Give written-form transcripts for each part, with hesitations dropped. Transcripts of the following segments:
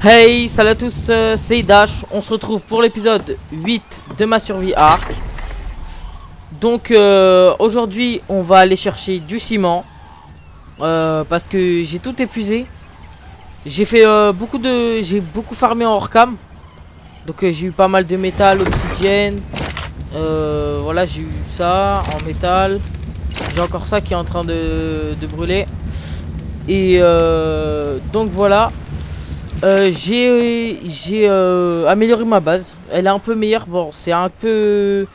Hey, salut à tous, c'est Dash. On se retrouve pour l'épisode 8 de ma survie à Ark. Donc aujourd'hui on va aller chercher du ciment parce que j'ai tout épuisé. J'ai fait j'ai beaucoup farmé en hors cam. Donc j'ai eu pas mal de métal, obsidienne. Voilà, j'ai eu ça en métal. J'ai encore ça qui est en train de brûler. Et donc voilà. J'ai amélioré ma base. Elle est un peu meilleure. Bon, c'est un peu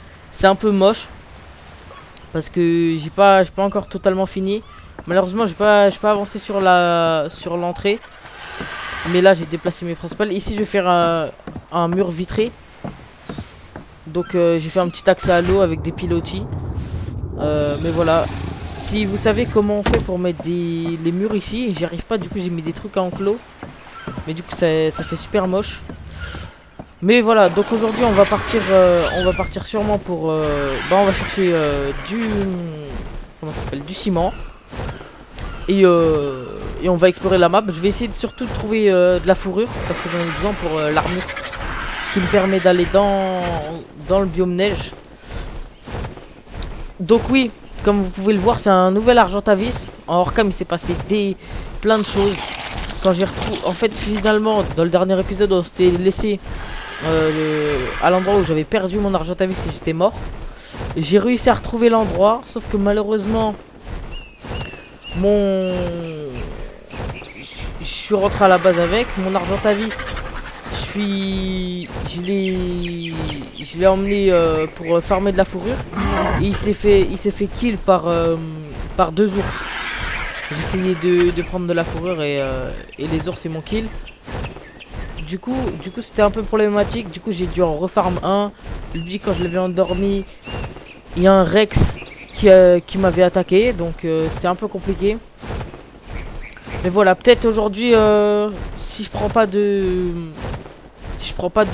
moche parce que j'ai pas encore totalement fini. Malheureusement, j'ai pas avancé sur l'entrée. Mais là, j'ai déplacé mes principales. Ici, je vais faire un mur vitré. Donc, j'ai fait un petit accès à l'eau avec des pilotis. Mais voilà. Si vous savez comment on fait pour mettre les murs ici, j'y arrive pas. Du coup, j'ai mis des trucs à enclos. Mais du coup ça fait super moche. Mais voilà, donc aujourd'hui on va partir sûrement pour on va chercher du ciment. Et on va explorer la map. Je vais essayer surtout de trouver de la fourrure parce que j'en ai besoin pour l'armure qui me permet d'aller dans le biome neige. Donc oui, comme vous pouvez le voir, c'est un nouvel Argentavis. En hors cam il s'est passé plein de choses. Quand j'ai retrouvé, en fait finalement dans le dernier épisode on s'était laissé à l'endroit où j'avais perdu mon Argentavis et j'étais mort. J'ai réussi à retrouver l'endroit, sauf que malheureusement je suis rentré à la base avec mon Argentavis. Je l'ai emmené pour farmer de la fourrure et il s'est fait kill par deux ours. J'essayais de prendre de la fourrure et les ours c'est mon kill. Du coup c'était un peu problématique. Du coup j'ai dû en refarm un. Lui quand je l'avais endormi, il y a un Rex qui m'avait attaqué. Donc c'était un peu compliqué. Mais voilà, peut-être aujourd'hui si je prends pas de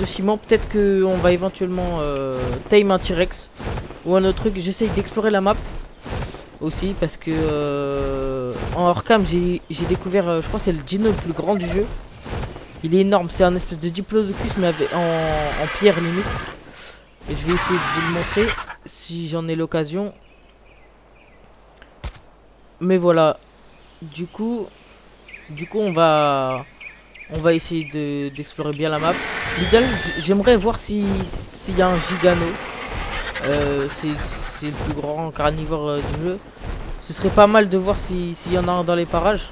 ciment, peut-être que on va éventuellement tame un T-Rex ou un autre truc. J'essaye d'explorer la map aussi parce que en hors cam j'ai découvert je crois que c'est le dino le plus grand du jeu. Il est énorme, c'est un espèce de diplodocus mais en pierre limite. Et je vais essayer de vous le montrer si j'en ai l'occasion. Mais voilà, du coup on va essayer d'explorer bien la map. L'idéal, j'aimerais voir s'il y a un gigano. C'est le plus grand carnivore du jeu. Ce serait pas mal de voir s'il y en a un dans les parages.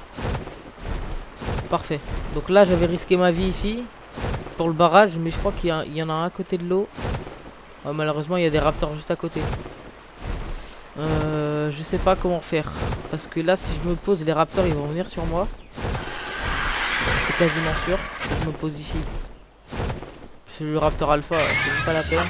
Parfait. Donc là j'avais risqué ma vie ici pour le barrage, mais je crois qu'il y en a un à côté de l'eau. Malheureusement il y a des raptors juste à côté. Je sais pas comment faire. Parce que là si je me pose, les raptors ils vont venir sur moi. C'est quasiment sûr que je me pose ici. C'est le raptor alpha, c'est même pas la peine.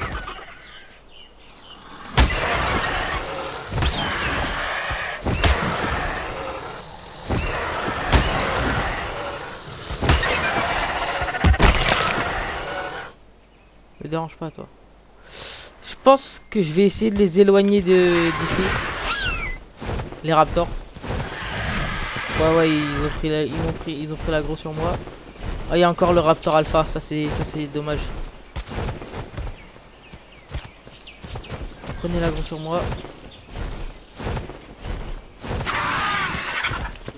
Me dérange pas toi. Je pense que je vais essayer de les éloigner d'ici. Les raptors. Ouais ils ont pris l'aggro sur moi. Ah il y a encore le raptor alpha, ça c'est dommage. Prenez l'aggro sur moi.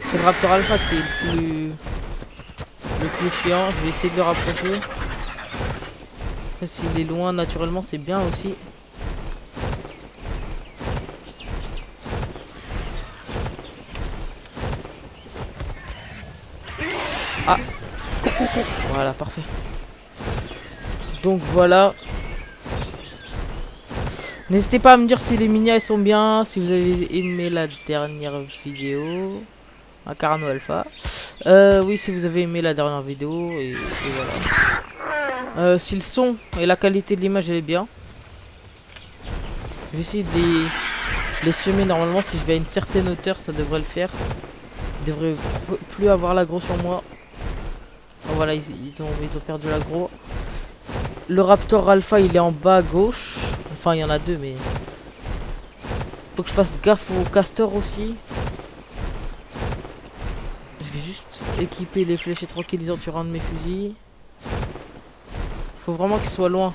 C'est le raptor alpha qui est le plus chiant. Je vais essayer de le rapprocher. S'il est loin naturellement c'est bien aussi. Ah, voilà, parfait. Donc voilà. N'hésitez pas à me dire si les minias sont bien, si vous avez aimé la dernière vidéo. Un Carno Alpha. Oui, si vous avez aimé la dernière vidéo et voilà. Si le son et la qualité de l'image elle est bien. Je vais essayer de les semer normalement. Si je vais à une certaine hauteur ça devrait le faire. Ils devraient plus avoir l'aggro sur moi. Oh, voilà, ils ont perdu l'aggro. Le raptor alpha il est en bas à gauche. Enfin il y en a deux mais faut que je fasse gaffe au castor aussi. Je vais juste équiper les flèches tranquillisantes sur un de mes fusils. Faut vraiment qu'il soit loin.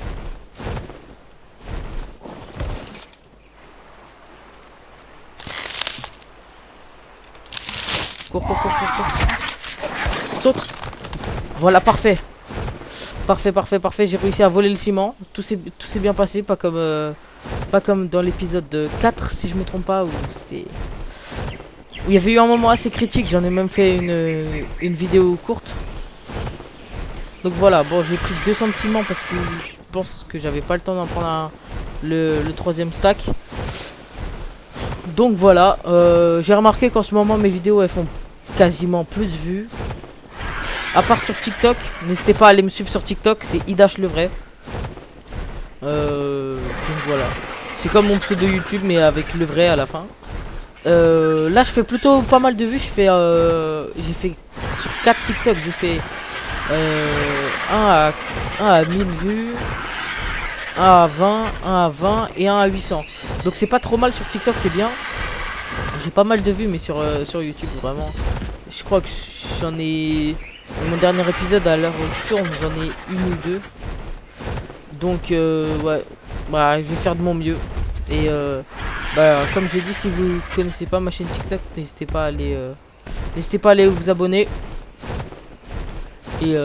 Cours, cours, cours, cours, cours. Saute. Voilà, parfait. Parfait, parfait, parfait. J'ai réussi à voler le ciment. Tout s'est bien passé, pas comme dans l'épisode 4, si je me trompe pas, où c'était... où il y avait eu un moment assez critique. J'en ai même fait une vidéo courte. Donc voilà, bon, j'ai pris 200 de ciment parce que je pense que j'avais pas le temps d'en prendre le troisième stack. Donc voilà, j'ai remarqué qu'en ce moment mes vidéos elles font quasiment plus de vues. À part sur TikTok, n'hésitez pas à aller me suivre sur TikTok, c'est Idash le vrai. Donc voilà, c'est comme mon pseudo YouTube mais avec le vrai à la fin. Là je fais plutôt pas mal de vues, j'ai fait sur 4 TikTok, j'ai fait 1 à 1000 vues, 1 à 20, 1 à 20 et 1 à 800. Donc c'est pas trop mal sur TikTok, c'est bien. J'ai pas mal de vues mais sur YouTube vraiment. Je crois que j'en ai... Mon dernier épisode à l'heure où je tourne, j'en ai une ou deux. Donc ouais, bah je vais faire de mon mieux. Et bah comme j'ai dit, si vous connaissez pas ma chaîne TikTok, n'hésitez pas à aller vous abonner. Et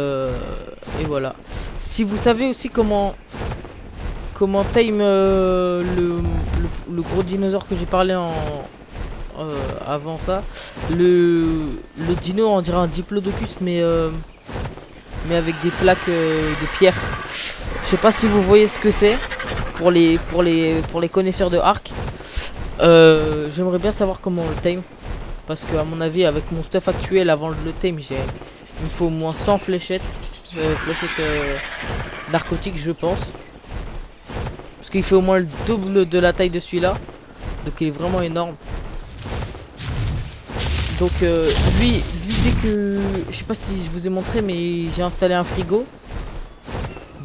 voilà. Si vous savez aussi comment tame le gros dinosaure que j'ai parlé avant ça, le dino on dirait un diplodocus mais avec des plaques de pierre. Je sais pas si vous voyez ce que c'est pour les connaisseurs de arc. J'aimerais bien savoir comment on le tame parce que à mon avis avec mon stuff actuel avant le tame il me faut au moins 100 fléchettes narcotiques je pense, parce qu'il fait au moins le double de la taille de celui-là, donc il est vraiment énorme. Donc lui dès que... Je sais pas si je vous ai montré mais j'ai installé un frigo.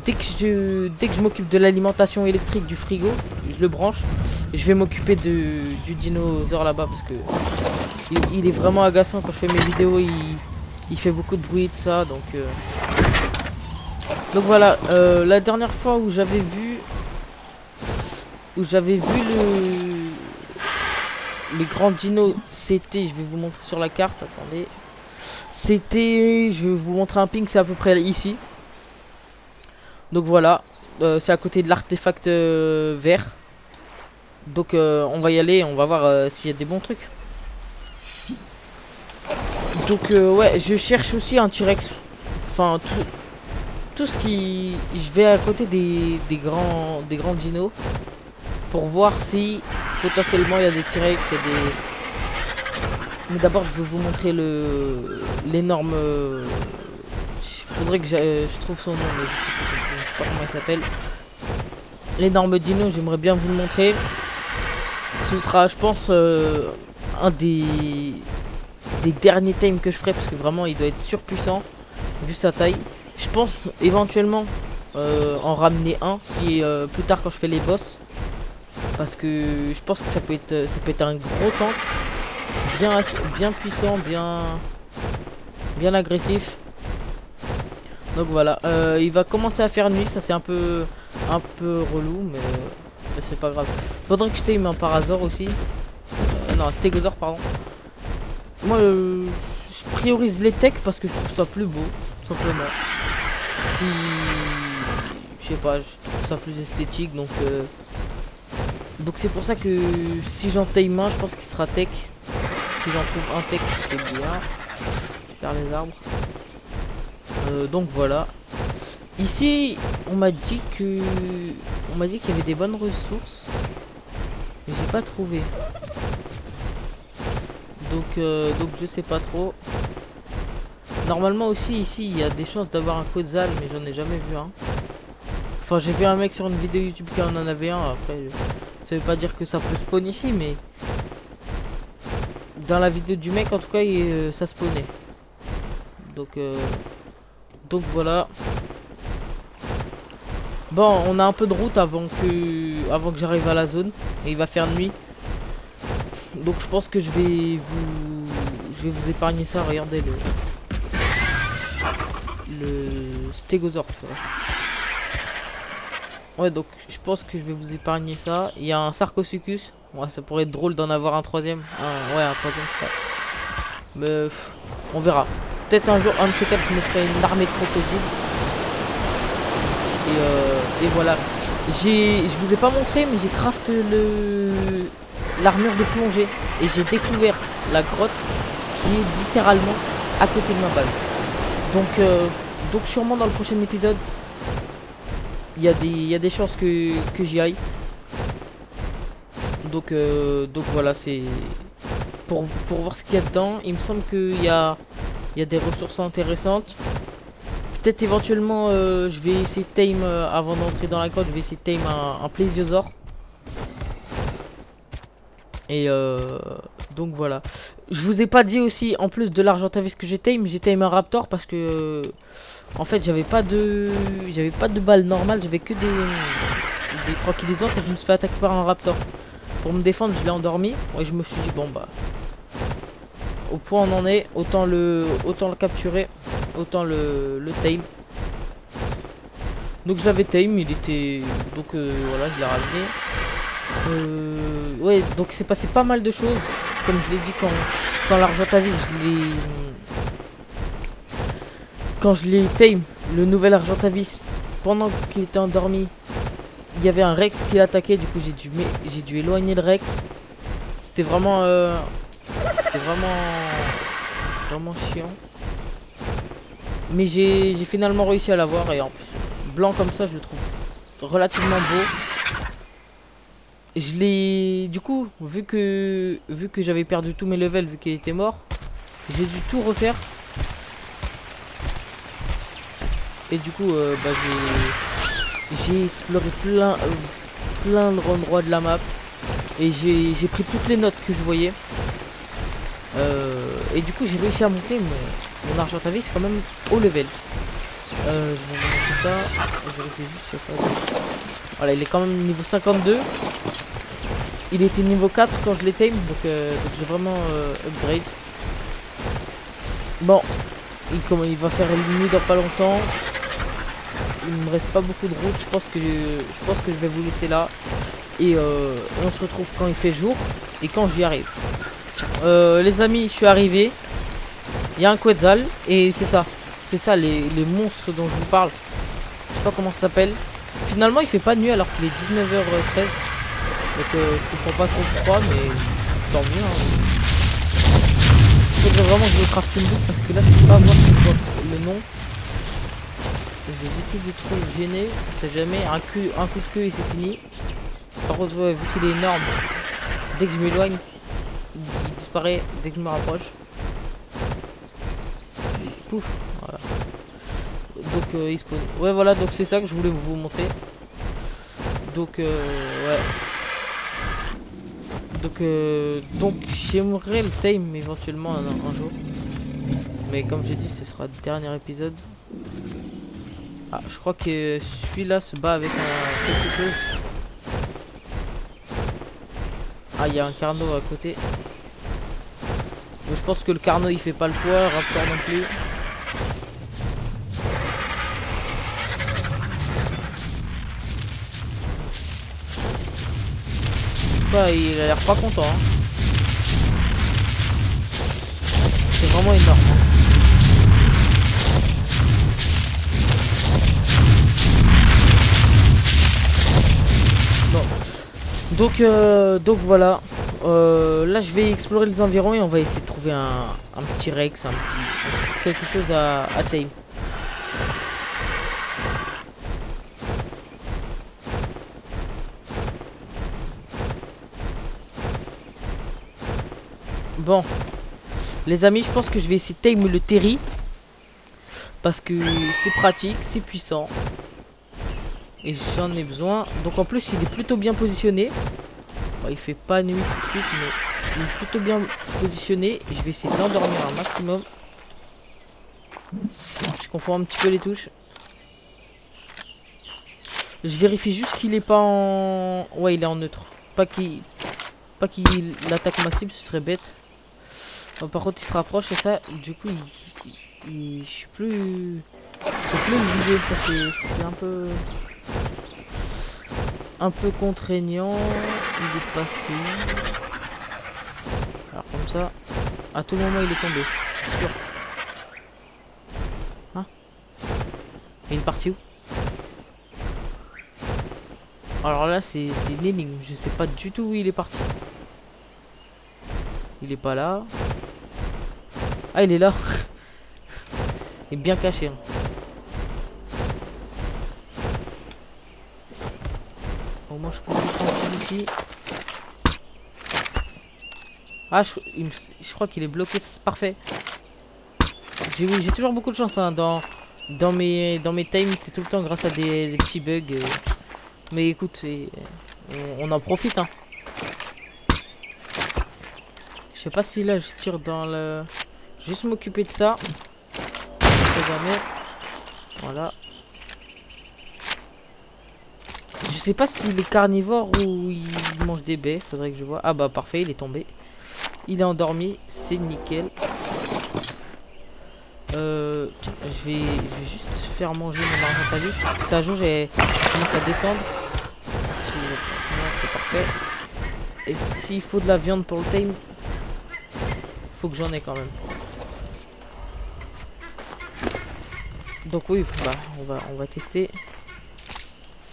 Dès que je m'occupe de l'alimentation électrique du frigo, je le branche. Et je vais m'occuper du dinosaure là-bas parce que il est vraiment agaçant quand je fais mes vidéos, il fait beaucoup de bruit tout ça, donc voilà, la dernière fois où j'avais vu les grands dinos, c'était, je vais vous montrer sur la carte, attendez. C'était, je vais vous montrer un ping, c'est à peu près ici. Donc voilà, c'est à côté de l'artefact vert. Donc on va y aller, on va voir s'il y a des bons trucs. Donc ouais, je cherche aussi un T-Rex. Enfin tout ce qui... Je vais à côté des grands dinos pour voir si potentiellement il y a des T-Rex, il y a des... Mais d'abord je vais vous montrer l'énorme... Faudrait que je trouve son nom, mais je sais pas comment il s'appelle. L'énorme dino, j'aimerais bien vous le montrer. Ce sera, je pense, un des derniers times que je ferai, parce que vraiment il doit être surpuissant vu sa taille. Je pense éventuellement en ramener un si plus tard quand je fais les boss, parce que je pense que ça peut être un gros tank, bien puissant, bien agressif. Donc voilà, il va commencer à faire nuit, ça c'est un peu relou, mais c'est pas grave. Faudrait que je tame un parasaure aussi, non, un stégosaure pardon. Moi je priorise les techs parce que je trouve ça plus beau, tout simplement. Si je sais pas, je trouve ça plus esthétique, donc c'est pour ça que si j'en tame un, je pense qu'il sera tech. Si j'en trouve un tech, c'est bien. Je perds les arbres. Donc voilà. Ici, on m'a dit qu'il y avait des bonnes ressources, mais j'ai pas trouvé. Donc je sais pas trop. Normalement aussi ici il y a des chances d'avoir un Quetzal, mais j'en ai jamais vu un. Enfin j'ai vu un mec sur une vidéo YouTube qui en avait un. Après ça veut pas dire que ça peut spawn ici, mais dans la vidéo du mec en tout cas ça spawnait. Donc voilà. Bon, on a un peu de route avant que j'arrive à la zone, et il va faire nuit. Donc je pense que je vais vous épargner ça. Regardez le stégosaure. Ouais, donc je pense que je vais vous épargner ça. Il y a un Sarcosuchus. Ouais, ça pourrait être drôle d'en avoir un troisième. Ouais, un troisième, ça. Mais on verra. Peut-être un jour, un de ces quatre, je me ferai une armée de crocodiles. Et voilà. Je vous ai pas montré, mais j'ai crafté l'armure de plongée. Et j'ai découvert la grotte qui est littéralement à côté de ma base. Donc sûrement dans le prochain épisode, il y a des chances que j'y aille. Donc voilà, c'est pour voir ce qu'il y a dedans. Il me semble il y a des ressources intéressantes. Peut-être éventuellement je vais essayer de tame avant d'entrer dans la grotte, je vais essayer de tame un plésiosaure. Et donc voilà. Je vous ai pas dit aussi, en plus de l'argentavis que j'ai tame un raptor parce que en fait j'avais pas de balles normales, j'avais que des tranquillisantes et je me suis fait attaquer par un raptor. Pour me défendre, je l'ai endormi et je me suis dit bon bah au point on en est, autant le capturer, autant le tame. Donc je l'avais tame, il était donc voilà, je l'ai ramené. Ouais, donc c'est passé pas mal de choses, comme je l'ai dit quand l'argentavis quand je l'ai tame, le nouvel argentavis, pendant qu'il était endormi, il y avait un Rex qui l'attaquait, du coup j'ai dû éloigner le Rex. C'était vraiment vraiment chiant. Mais j'ai finalement réussi à l'avoir et en plus blanc comme ça je le trouve relativement beau. Je l'ai du coup vu que j'avais perdu tous mes levels vu qu'il était mort, j'ai dû tout refaire. Et du coup bah, j'ai exploré plein d'endroits de la map et j'ai pris toutes les notes que je voyais. Et du coup j'ai réussi à monter mon argentavis quand même au level. Je vais vous montrer ça. Je vérifie juste qu'il y a pas de... Voilà, il est quand même niveau 52. Il était niveau 4 quand je l'ai tame, donc j'ai vraiment upgrade. Bon, il va faire une nuit dans pas longtemps. Il me reste pas beaucoup de route, je pense que je vais vous laisser là. Et on se retrouve quand il fait jour et quand j'y arrive. Les amis, je suis arrivé. Il y a un Quetzal et c'est ça. C'est ça les monstres dont je vous parle. Je sais pas comment ça s'appelle. Finalement il fait pas nuit alors qu'il est 19h13. Donc je comprends pas trop pourquoi, mais tant mieux hein. Faudrait vraiment que je craft une boucle parce que là je peux pas voir le nom. Je vais éviter de trop gêner. On sait jamais, un coup de queue et c'est fini. Par contre ouais, vu qu'il est énorme, dès que je m'éloigne, il disparaît dès que je me rapproche. Pouf, voilà. Donc il spawn. Ouais voilà, donc c'est ça que je voulais vous montrer. Donc ouais. Donc j'aimerais le tame éventuellement un jour. Mais comme j'ai dit, ce sera le dernier épisode. Ah, je crois que celui-là se bat avec quelque chose. Ah, il y a un Carno à côté. Donc, je pense que le Carno il fait pas le poids, Raptor non plus. Il a l'air pas content hein. C'est vraiment énorme hein. Bon. Donc voilà. Là je vais explorer les environs et on va essayer de trouver un petit Rex, quelque chose à tame. Bon, les amis, je pense que je vais essayer de tame le Terry. Parce que c'est pratique, c'est puissant. Et j'en ai besoin. Donc en plus, il est plutôt bien positionné. Bon, il fait pas nuit tout de suite, mais il est plutôt bien positionné. Et je vais essayer d'endormir un maximum. Je confonds un petit peu les touches. Je vérifie juste qu'il est pas en... Ouais, il est en neutre. Pas qu'il attaque ma cible, ce serait bête. Bon, par contre il se rapproche et ça du coup je suis plus le viser, ça c'est un peu un peu contraignant. Il est passé. Alors comme ça, à tout moment il est tombé. C'est sûr. Hein? Il est parti où? Alors là c'est une énigme. Je sais pas du tout où il est parti. Il est pas là. Ah il est là. Il est bien caché. Hein. Au moins je peux être tranquille ici. Ah je crois qu'il est bloqué. Parfait. J'ai toujours beaucoup de chance hein, dans mes times. C'est tout le temps grâce à des petits bugs. Mais écoute, on en profite hein. Je sais pas si là je tire dans le... Juste m'occuper de ça. Jamais. Voilà. Je sais pas s'il est carnivore ou il mange des baies. Faudrait que je vois. Ah bah parfait, il est tombé. Il est endormi. C'est nickel. Je vais juste faire manger mon argentaliste. Ça joue, j'ai commencé à descendre. C'est parfait. Et s'il faut de la viande pour le time, faut que j'en ai quand même. Donc oui, bah on va tester.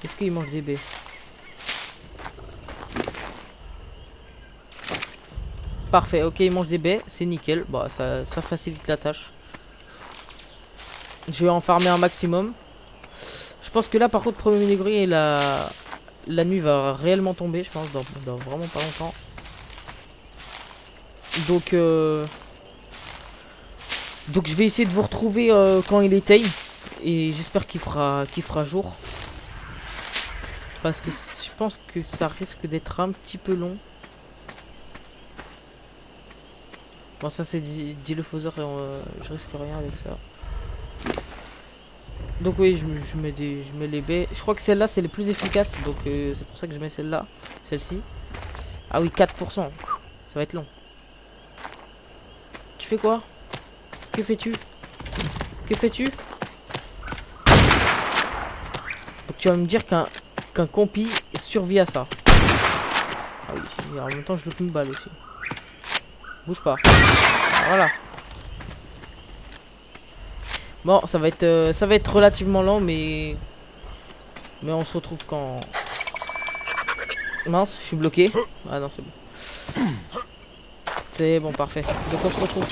Est-ce qu'il mange des baies? Parfait, ok, il mange des baies, c'est nickel. Bah ça facilite la tâche. Je vais en farmer un maximum. Je pense que là par contre premier degré la nuit va réellement tomber, je pense, dans vraiment pas longtemps. Donc je vais essayer de vous retrouver quand il est time. Et j'espère qu'il fera jour. Parce que je pense que ça risque d'être un petit peu long. Bon ça c'est dit le faiseur et je risque rien avec ça. Donc oui je mets les baies. Je crois que celle-là c'est les plus efficaces. Donc c'est pour ça que je mets celle-là. Celle-ci. Ah oui 4%. Ça va être long. Tu fais quoi? Que fais-tu? Que fais-tu? Donc tu vas me dire qu'un compi survit à ça. Ah oui, et en même temps je loupe une balle aussi. Bouge pas. Voilà. Bon, ça va être relativement lent, mais on se retrouve quand... Mince, je suis bloqué. Ah non, c'est bon. C'est bon, parfait. Donc on se retrouve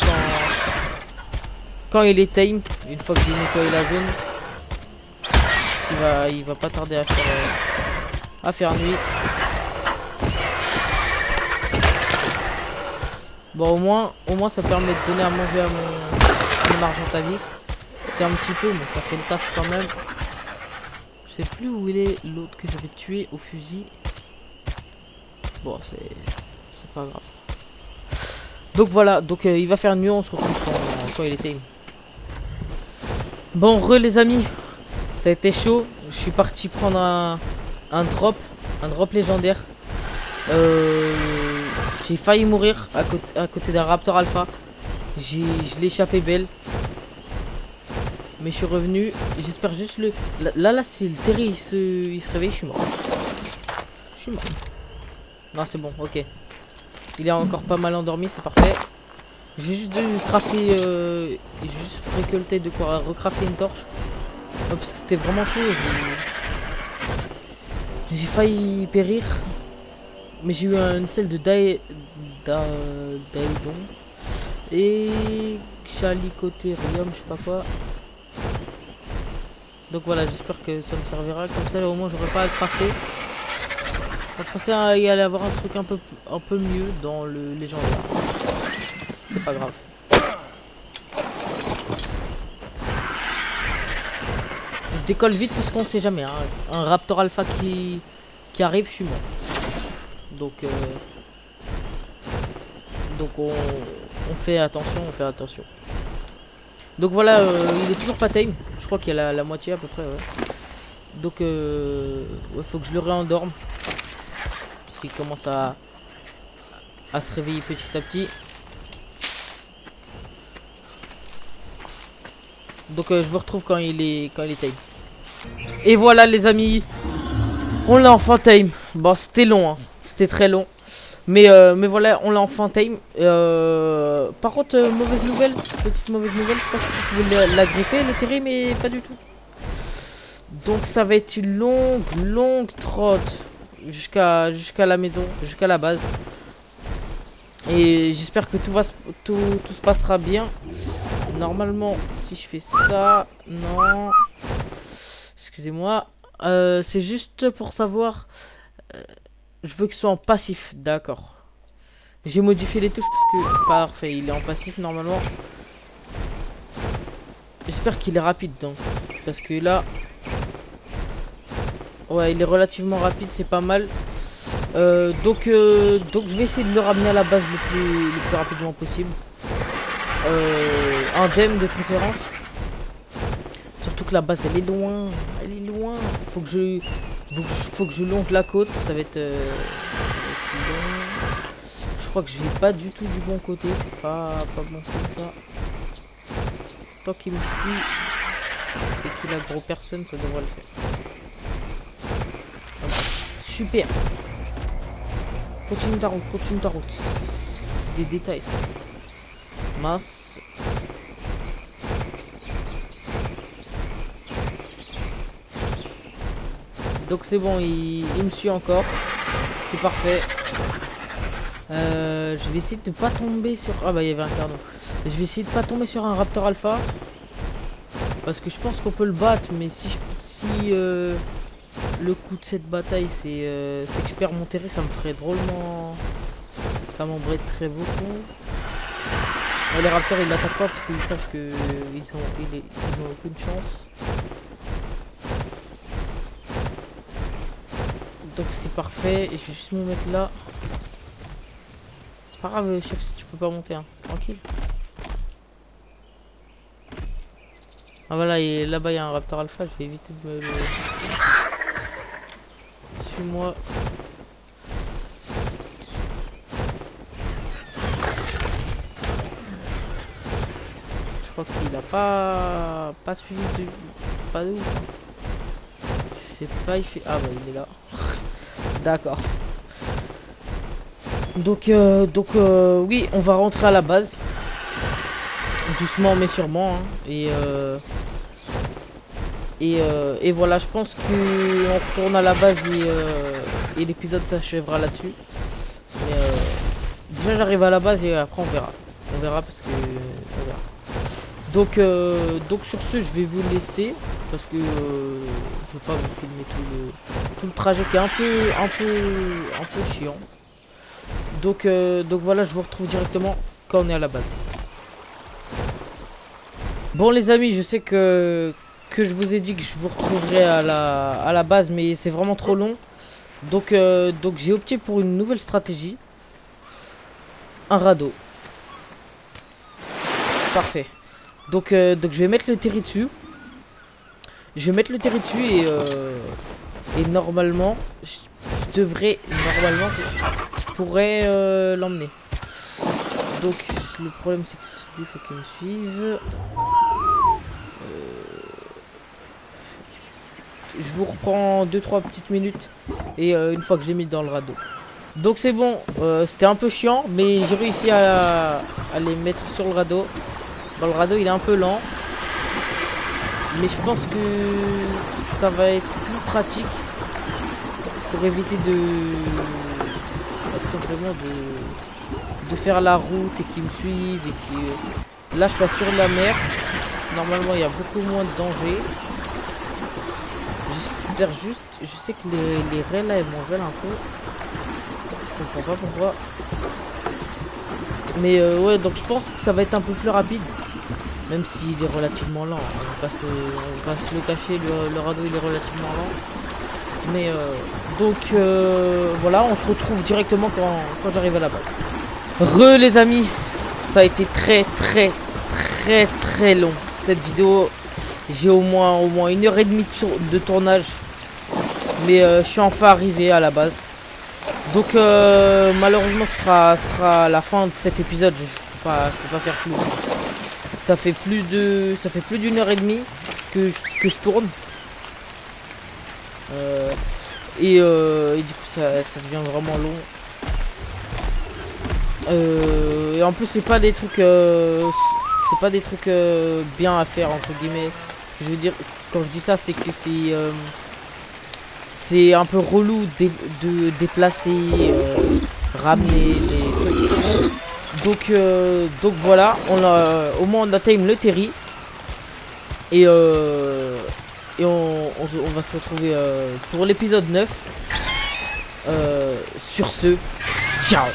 quand il est time. Une fois que j'ai nettoyé la zone. Il va pas tarder à faire nuit. Bon, au moins ça permet de donner à manger à mon argentavis. C'est un petit peu, mais ça fait le taf quand même. Je sais plus où il est l'autre que j'avais tué au fusil. Bon, c'est pas grave. Donc voilà, donc il va faire nuit, on se retrouve quand il est time. Bon, les amis, ça a été chaud. Je suis parti prendre un drop légendaire. J'ai failli mourir à côté d'un Raptor Alpha. Je l'ai échappé belle. Mais je suis revenu. J'espère juste le... Là, c'est le Terry, il se réveille, je suis mort. Je suis mort. Non, c'est bon, ok. Il est encore pas mal endormi, c'est parfait. J'ai juste dû crafter... J'ai juste récolté de quoi recrafter une torche. Parce que c'était vraiment chaud. J'ai failli périr. Mais j'ai eu une selle de Daedon. Et... Chalicotérium, je sais pas quoi. Donc voilà, j'espère que ça me servira. Comme ça, là, au moins, j'aurai pas à le crafter. Je pensais y aller avoir un truc un peu mieux dans le légendaire. C'est pas grave. Je décolle vite parce qu'on sait jamais. Hein. Un Raptor Alpha qui arrive, je suis mort. Donc on fait attention, Donc voilà, il est toujours pas time. Je crois qu'il y a la moitié à peu près. Ouais. Donc ouais, faut que je le réendorme. Parce qu'il commence à se réveiller petit à petit. Donc je vous retrouve quand il est time. Et voilà les amis, On l'a enfin time. Bon, c'était long, hein. C'était très long. Mais voilà, on l'a enfin time. Par contre, mauvaise nouvelle. Petite mauvaise nouvelle. Je sais pas si vous pouvez la gripper, le terrain, mais pas du tout. Donc ça va être une longue trotte jusqu'à la maison, jusqu'à la base. Et j'espère que tout se passera bien. Normalement, si je fais ça, non. Excusez-moi. C'est juste pour savoir. Je veux qu'il soit en passif, d'accord. J'ai modifié les touches parce que... Parfait, il est en passif normalement. J'espère qu'il est rapide donc. Parce que là... Ouais, il est relativement rapide, c'est pas mal. Donc je vais essayer de le ramener à la base le plus rapidement possible. Indemne de préférence. Surtout que la base elle est loin. Elle est loin. Faut que je longe la côte. Ça va être long. Je crois que je vais pas du tout du bon côté. C'est pas bon comme ça. Tant qu'il me suit et qu'il a gros personne, ça devrait le faire. Super. Continue ta route, continue ta route. Des détails ça. Mince. Donc c'est bon, il me suit encore. C'est parfait. Je vais essayer de pas tomber sur... Ah bah il y avait un cardo. Je vais essayer de pas tomber sur un Raptor Alpha. Parce que je pense qu'on peut le battre. Mais si le coup de cette bataille c'est que je perds mon terrain, ça me ferait drôlement... Ça m'embêterait beaucoup. Les Raptors ils l'attaquent pas parce qu'ils savent que ils ont aucune chance. Donc c'est parfait. Et je vais juste me mettre là. C'est pas grave chef si tu peux pas monter, hein. Tranquille. Ah voilà, et là-bas il y a un Raptor Alpha, je vais éviter de me... Suis-moi. Je crois qu'il a pas suivi de... Pas de ouf. Je sais pas, il fait... Ah bah il est là. D'accord. Donc oui, on va rentrer à la base. Doucement mais sûrement, hein. Et voilà, je pense qu'on retourne à la base et l'épisode s'achèvera là-dessus. Mais déjà j'arrive à la base et après on verra. On verra parce que... On verra. Donc sur ce, je vais vous laisser parce que je veux pas vous filmer tout le trajet qui est un peu chiant. Donc voilà, je vous retrouve directement quand on est à la base. Bon les amis, je sais que je vous ai dit que je vous retrouverai à la base, mais c'est vraiment trop long. Donc j'ai opté pour une nouvelle stratégie. Un radeau. Parfait. Donc je vais mettre le terri dessus. Je vais mettre le terri dessus et normalement, je pourrais l'emmener. Donc le problème c'est que il faut qu'il me suive. Je vous reprends 2-3 petites minutes et une fois que j'ai mis dans le radeau. Donc c'est bon, c'était un peu chiant mais j'ai réussi à les mettre sur le radeau. Dans le radeau il est un peu lent. Mais je pense que ça va être plus pratique pour éviter tout simplement de faire la route et qu'ils me suivent et que là je passe sur la mer. Normalement il y a beaucoup moins de danger. J'espère juste, je sais que les raies là elles m'envolent un peu. Je comprends pas pourquoi. Mais ouais, donc je pense que ça va être un peu plus rapide. Même s'il est relativement lent, on va se le cacher, le radeau il est relativement lent. Mais voilà, on se retrouve directement quand j'arrive à la base. Les amis, ça a été très long. Cette vidéo, j'ai au moins 1h30 de tournage. Mais je suis enfin arrivé à la base. Donc malheureusement ce sera la fin de cet épisode. Je peux pas faire plus. Ça fait plus d'1h30 que je tourne. Et du coup ça devient vraiment long. Et en plus c'est pas des trucs bien à faire entre guillemets. Je veux dire, quand je dis ça, c'est que c'est un peu relou de déplacer, ramener les trucs. Donc voilà, au moins on a time le Terry. Et on va se retrouver pour l'épisode 9. Sur ce, ciao.